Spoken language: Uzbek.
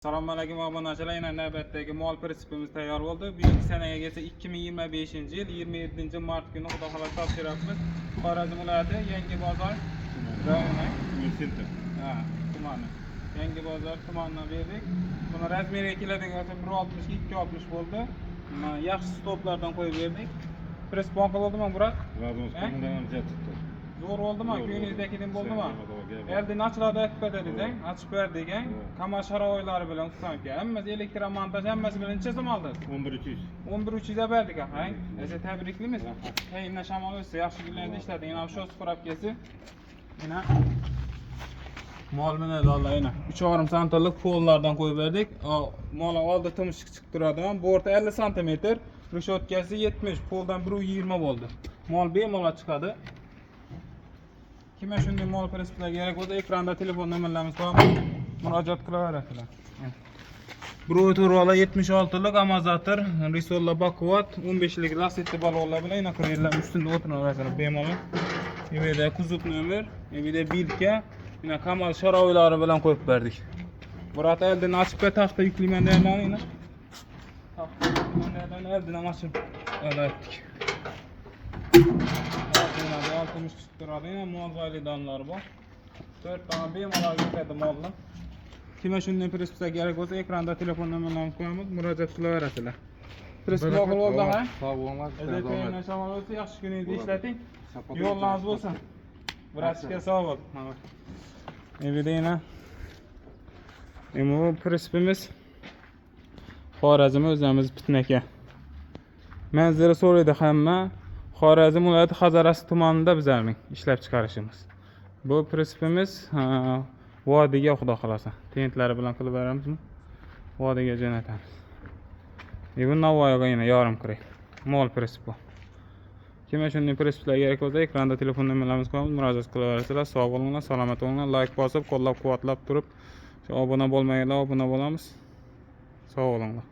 Assalomu alaykum obunachilar, yana navbatdagi mol prinsipimiz tayyor bo'ldi. Bugungi sanaga kelsa 2025-yil 27-mart kuni Xudo xohlasa topshiramiz. Xorazm viloyati Yangi bozor rayoni. Tumani. Yangi bozor tumanidan berdik. Buni razmeriga keladigan bo'lsa 1.60 2.60 bo'ldi. Yaxshi stoplardan qo'yib berdik. Prinsip banka bo'ldimi, Burak? Zo'r bo'ldimi? Ko'nglingizdagidek bo'ldimi? Eldin ochiladi aytib berdingiz, ochib berdik. Kamar sharoitlari bilan ustanka. Hammasi elektromontaj, hammasi bilan necha so'm oldingiz? 11300. 11300 ga berdik, ha. Sizni tabriklaymiz. Keyinda shamol o'tsa, yaxshi kunlarda ishlating. Mana shu spravkasi. Mana mol bilan dollar yana 3,5 santimlik pollardan qo'yib berdik. Mol oldi tumshik chiqib turadi. Borti 50 sm, reshotkasi 70, poldan 1.20 bo'ldi. Mol bemalol chiqadi. Kimga shunday mol prinsiplarga kerak bo'lsa, ekranda telefon nomerlarimiz bor. Murojaat qilaverasizlar. Broturlar 76 lik amazator, risolla bakvat, 15 lik lasetti balonlar bilan ina kirlar ustida o'tiraverasizlar bemalol. Bu yerda kuzov nomer, bu yerda bilka, ina kamal sharoitlari bilan qo'yib berdik. Burat eldin ochib taxta yuklayman deylarni. Taxta yuklayman eldin ochib olaydik. 60 chiqib turadi, mol validanlar bor. 4 ta bemalol yetadi mollar. Kimga shunday prinsiplar kerak bo'lsa, ekranda telefon nomerlarini qo'yamiz, murojaat qilaverasizlar. Prinsip ma'qul bo'ldi, ha? Sog' bo'linglar. Shamol bo'lsa, yaxshi kuningizni ishlating. Yo'llarimiz bo'lsin. Vrachga sog' bo'l. Evidena. Bu prinsipimiz Xorazm o'zimiz Pitnaka. Manzara so'raydi hamma. Xorazm viloyati Hazarasi tumanida bizlarning ishlab chiqarishimiz. Bu prinsipimiz vodiyga xudo xolasa tentlari bilan qilib beramizmi? Vodiyga jo'natamiz. Bu Navoiyga yana yarim kiray. Mol prinsipi. Kimga shunday prinsiplar kerak bo'lsa, ekranda telefon nomerlarimiz qo'yamiz, murojaat qilaverasizlar. Sog' bo'linglar, salomat bo'linglar. Like bosib, qo'llab-quvvatlab turib, obuna bo'lmaganlar obuna bo'lamiz. Sog' bo'linglar.